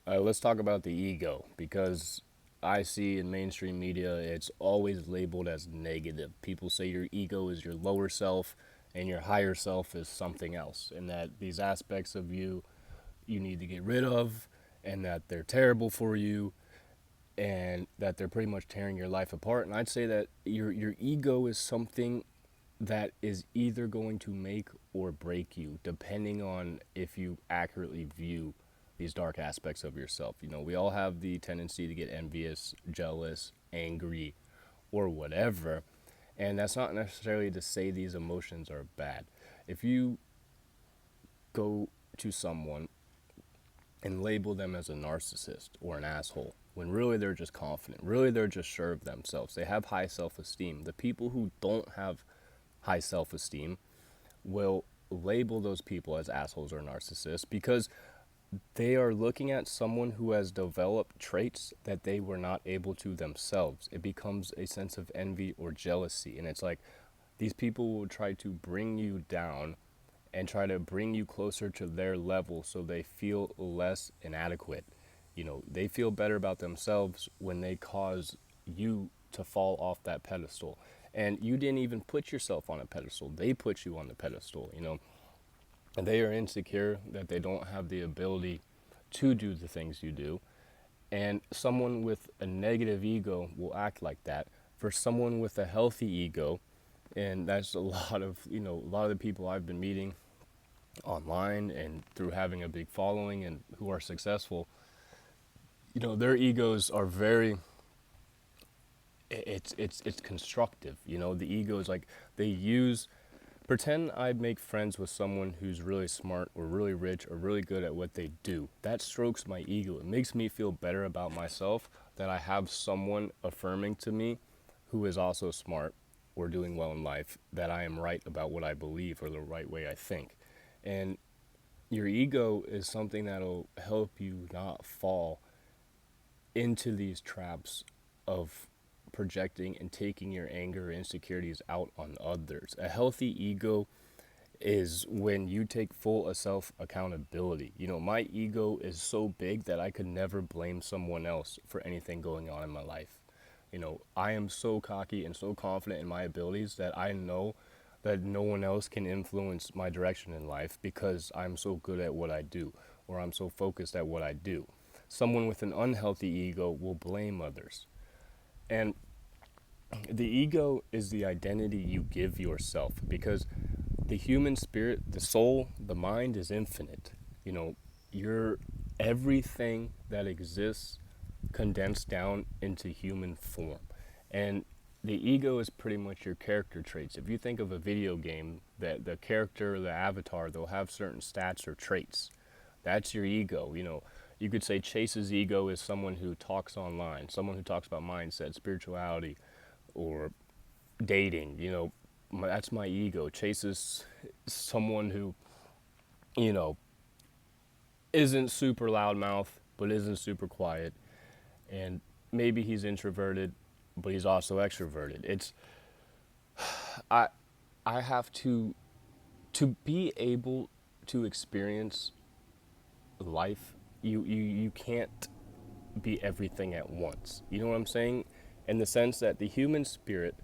Let's talk about the ego because I see in mainstream media it's always labeled as negative. People say your ego is your lower self and your higher self is something else, and that these aspects of you need to get rid of, and that they're terrible for you, and that they're pretty much tearing your life apart. And I'd say that your ego is something that is either going to make or break you, depending on if you accurately view these dark aspects of yourself. You know, we all have the tendency to get envious, jealous, angry, or whatever. And that's not necessarily to say these emotions are bad. If you go to someone and label them as a narcissist or an asshole, when really they're just confident, really they're just sure of themselves, they have high self esteem. The people who don't have high self esteem will label those people as assholes or narcissists because they are looking at someone who has developed traits that they were not able to themselves. It becomes a sense of envy or jealousy. And it's like these people will try to bring you down and try to bring you closer to their level so they feel less inadequate. You know, they feel better about themselves when they cause you to fall off that pedestal. And you didn't even put yourself on a pedestal, they put you on the pedestal, you know. And they are insecure that they don't have the ability to do the things you do. And someone with a negative ego will act like that. For someone with a healthy ego, and that's a lot of, you know, a lot of the people I've been meeting online and through having a big following and who are successful, you know, their egos are very, it's constructive. You know, the ego is like they use, pretend I make friends with someone who's really smart or really rich or really good at what they do. That strokes my ego. It makes me feel better about myself that I have someone affirming to me who is also smart or doing well in life, that I am right about what I believe or the right way I think. And your ego is something that'll help you not fall into these traps of projecting and taking your anger or insecurities out on others. A healthy ego is when you take full self accountability. You know, my ego is so big that I could never blame someone else for anything going on in my life. You know, I am so cocky and so confident in my abilities that I know that no one else can influence my direction in life because I'm so good at what I do, or I'm so focused at what I do. Someone with an unhealthy ego will blame others. And the ego is the identity you give yourself because the human spirit, the soul, the mind is infinite. You know, you're everything that exists condensed down into human form. And the ego is pretty much your character traits. If you think of a video game, that the character, the avatar, they'll have certain stats or traits. That's your ego. You know, you could say Chase's ego is someone who talks online, someone who talks about mindset, spirituality, or dating. You know, that's my ego. Chase is someone who, you know, isn't super loudmouth, but isn't super quiet. And maybe he's introverted, but he's also extroverted. It's I I have to be able to experience life. You can't be everything at once. You know what I'm saying? In the sense that the human spirit,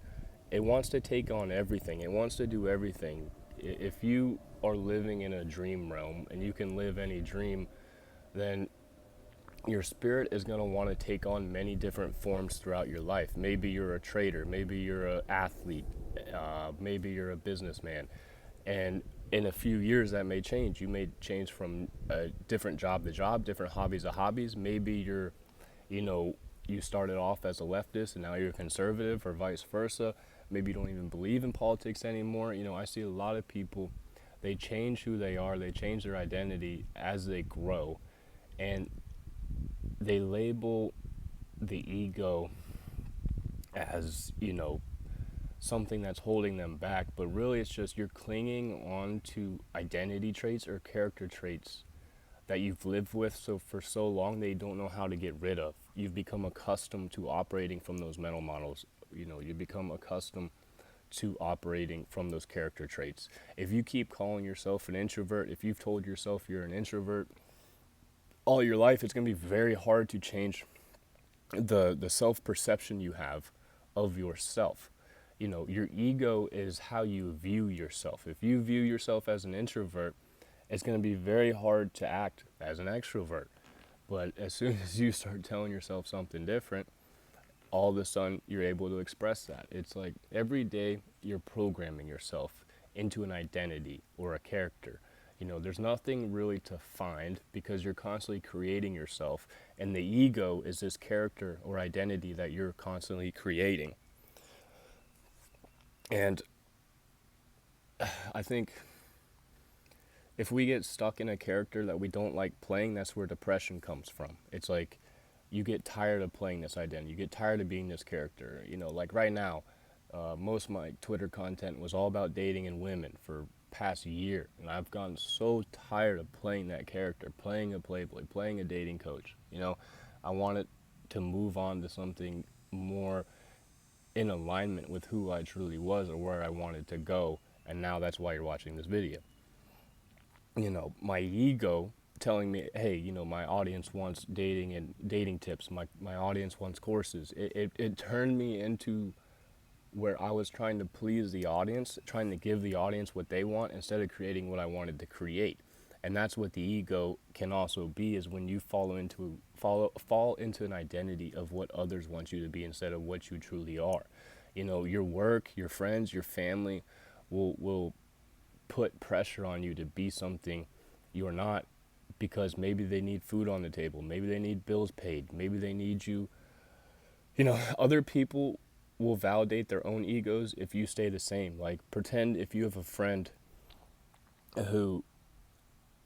it wants to take on everything. It wants to do everything. If you are living in a dream realm and you can live any dream, then your spirit is going to want to take on many different forms throughout your life. Maybe you're a trader, maybe you're an athlete, maybe you're a businessman. And in a few years, that may change. You may change from a different job to job, different hobbies to hobbies. Maybe you're, you know, you started off as a leftist and now you're a conservative, or vice versa. Maybe you don't even believe in politics anymore. You know, I see a lot of people, they change who they are, they change their identity as they grow. And they label the ego as, you know, something that's holding them back, but really it's just you're clinging on to identity traits or character traits that you've lived with so for so long they don't know how to get rid of. You've become accustomed to operating from those mental models. You know, you become accustomed to operating from those character traits. If you keep calling yourself an introvert, if you've told yourself you're an introvert, all your life, it's going to be very hard to change the self-perception you have of yourself. You know, your ego is how you view yourself. If you view yourself as an introvert, it's going to be very hard to act as an extrovert. But as soon as you start telling yourself something different, all of a sudden you're able to express that. It's like every day you're programming yourself into an identity or a character. You know, there's nothing really to find because you're constantly creating yourself, and the ego is this character or identity that you're constantly creating. And I think if we get stuck in a character that we don't like playing, that's where depression comes from. It's like you get tired of playing this identity. You get tired of being this character. You know, like right now, most of my Twitter content was all about dating and women for past year, and I've gotten so tired of playing that character, playing a playboy, playing a dating coach. You know, I wanted to move on to something more in alignment with who I truly was or where I wanted to go, and now that's why you're watching this video. You know, my ego telling me, hey, you know, my audience wants dating and dating tips. My audience wants courses. It turned me into where I was trying to please the audience, trying to give the audience what they want instead of creating what I wanted to create. And that's what the ego can also be, is when you fall into an identity of what others want you to be instead of what you truly are. You know, your work, your friends, your family will put pressure on you to be something you're not, because maybe they need food on the table, maybe they need bills paid, maybe they need you. You know, other people will validate their own egos if you stay the same. Like, pretend if you have a friend who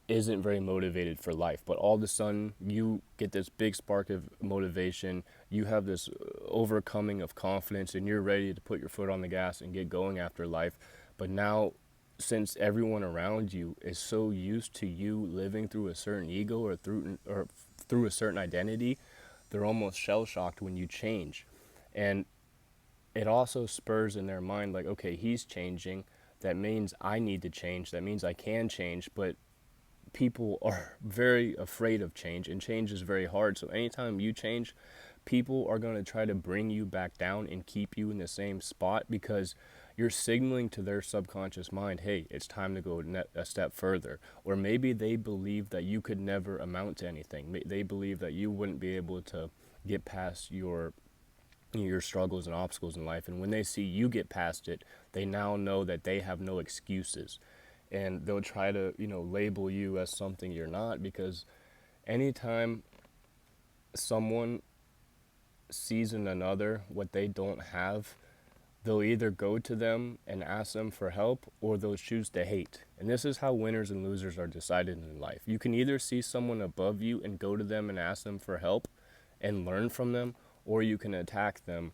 isn't very motivated for life, but all of a sudden you get this big spark of motivation, you have this overcoming of confidence, and you're ready to put your foot on the gas and get going after life. But now, since everyone around you is so used to you living through a certain ego or through a certain identity, they're almost shell shocked when you change. And it also spurs in their mind, like, okay, he's changing, that means I need to change, that means I can change. But people are very afraid of change, and change is very hard. So anytime you change, people are going to try to bring you back down and keep you in the same spot, because you're signaling to their subconscious mind, hey, it's time to go a step further. Or maybe they believe that you could never amount to anything. They believe that you wouldn't be able to get past your struggles and obstacles in life. And when they see you get past it, they now know that they have no excuses. And they'll try to, you know, label you as something you're not, because anytime someone sees in another what they don't have, they'll either go to them and ask them for help, or they'll choose to hate. And this is how winners and losers are decided in life. You can either see someone above you and go to them and ask them for help and learn from them, or you can attack them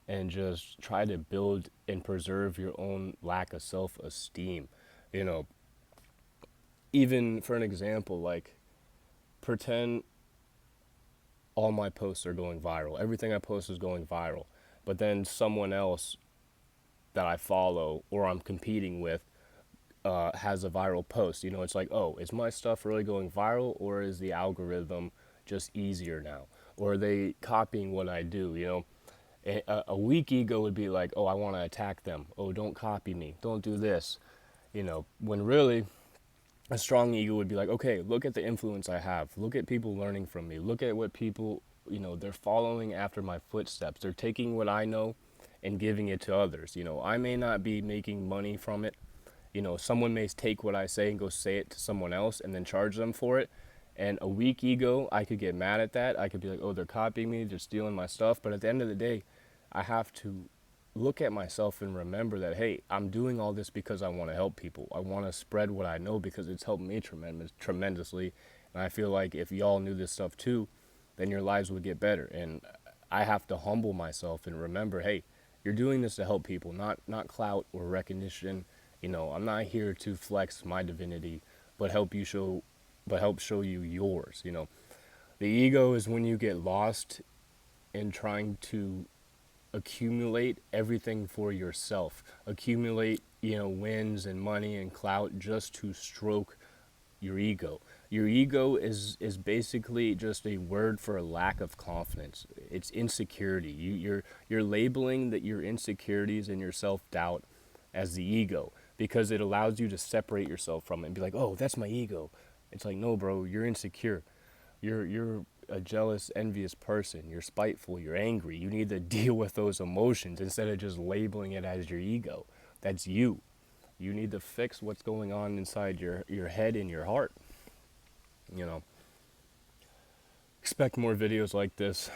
and just try to build and preserve your own lack of self-esteem. You know, even for an example, like, pretend all my posts are going viral. Everything I post is going viral. But then someone else that I follow or I'm competing with has a viral post. You know, it's like, oh, is my stuff really going viral, or is the algorithm just easier now? Or are they copying what I do? You know, a weak ego would be like, oh, I want to attack them. Oh, don't copy me. Don't do this. You know, when really a strong ego would be like, okay, look at the influence I have. Look at people learning from me. Look at what people, you know, they're following after my footsteps. They're taking what I know and giving it to others. You know, I may not be making money from it. You know, someone may take what I say and go say it to someone else and then charge them for it. And a weak ego, I could get mad at that. I could be like, oh, they're copying me, they're stealing my stuff. But at the end of the day, I have to look at myself and remember that, hey, I'm doing all this because I want to help people. I want to spread what I know because it's helped me tremendously. And I feel like if y'all knew this stuff too, then your lives would get better. And I have to humble myself and remember, hey, you're doing this to help people, not clout or recognition. You know, I'm not here to flex my divinity, but help show you yours. You know, the ego is when you get lost in trying to accumulate everything for yourself, accumulate, you know, wins and money and clout just to stroke your ego. Your ego is basically just a word for a lack of confidence. It's insecurity. You're labeling that your insecurities and your self-doubt as the ego because it allows you to separate yourself from it and be like, "Oh, that's my ego." It's like, "No, bro, you're insecure. You're a jealous, envious person. You're spiteful, you're angry. You need to deal with those emotions instead of just labeling it as your ego. That's you. You need to fix what's going on inside your head and your heart. You know, expect more videos like this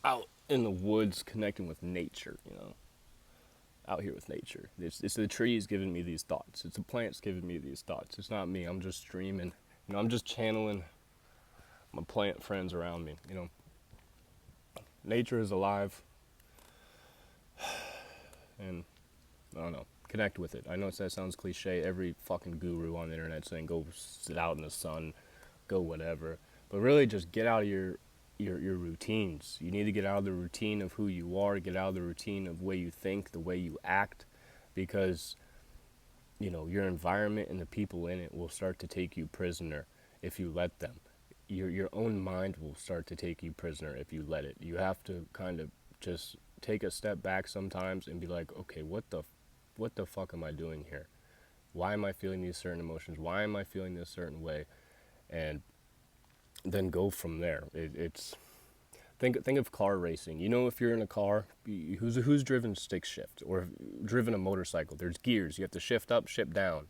out in the woods connecting with nature, out here with nature. It's the trees giving me these thoughts. It's the plants giving me these thoughts. It's not me. I'm just streaming. I'm just channeling my plant friends around me. Nature is alive, and I don't know, connect with it. I know that sounds cliche. Every fucking guru on the internet saying go sit out in the sun, go whatever. But really just get out of your routines. You need to get out of the routine of who you are, get out of the routine of the way you think, the way you act, because your environment and the people in it will start to take you prisoner if you let them. Your own mind will start to take you prisoner if you let it. You have to kind of just take a step back sometimes and be like, okay, what the fuck am I doing here? Why am I feeling these certain emotions? Why am I feeling this certain way? And then go from there. It's think of car racing. If you're in a car, who's driven stick shift or driven a motorcycle? There's gears. You have to shift up, shift down.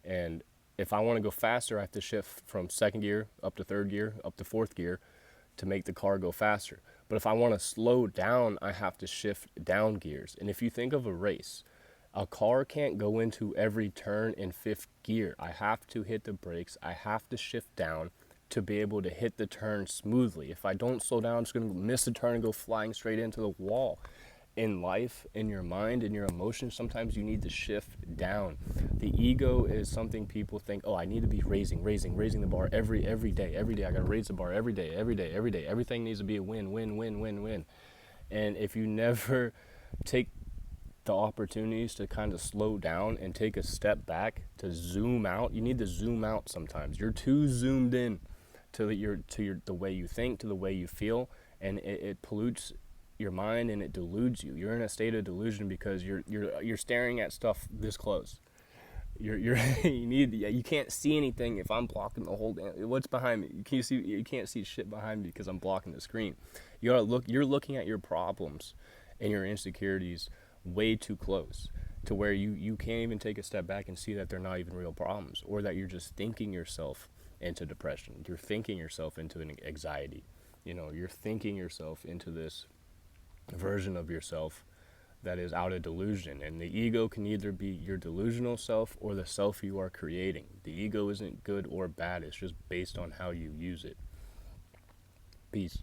And if I want to go faster, I have to shift from second gear up to third gear, up to fourth gear to make the car go faster. But if I want to slow down, I have to shift down gears. And if you think of a race, a car can't go into every turn in fifth gear. I have to hit the brakes. I have to shift down to be able to hit the turn smoothly. If I don't slow down, I'm just going to miss the turn and go flying straight into the wall. In life, in your mind, in your emotions, sometimes you need to shift down. The ego is something people think, oh, I need to be raising the bar every day. I got to raise the bar every day. Everything needs to be a win. And if you never take the opportunities to kind of slow down and take a step back to zoom out, you need to zoom out sometimes. You're too zoomed in to the way you think, to the way you feel, and it pollutes your mind and it deludes you. You're in a state of delusion because you're staring at stuff this close. You can't see anything if I'm blocking the whole damn. What's behind me? You can't see shit behind me because I'm blocking the screen. You're looking at your problems and your insecurities way too close to where you can't even take a step back and see that they're not even real problems, or that you're just thinking yourself into depression. You're thinking yourself into an anxiety. You're thinking yourself into this version of yourself that is out of delusion. And the ego can either be your delusional self or the self you are creating. The ego isn't good or bad. It's just based on how you use it. Peace.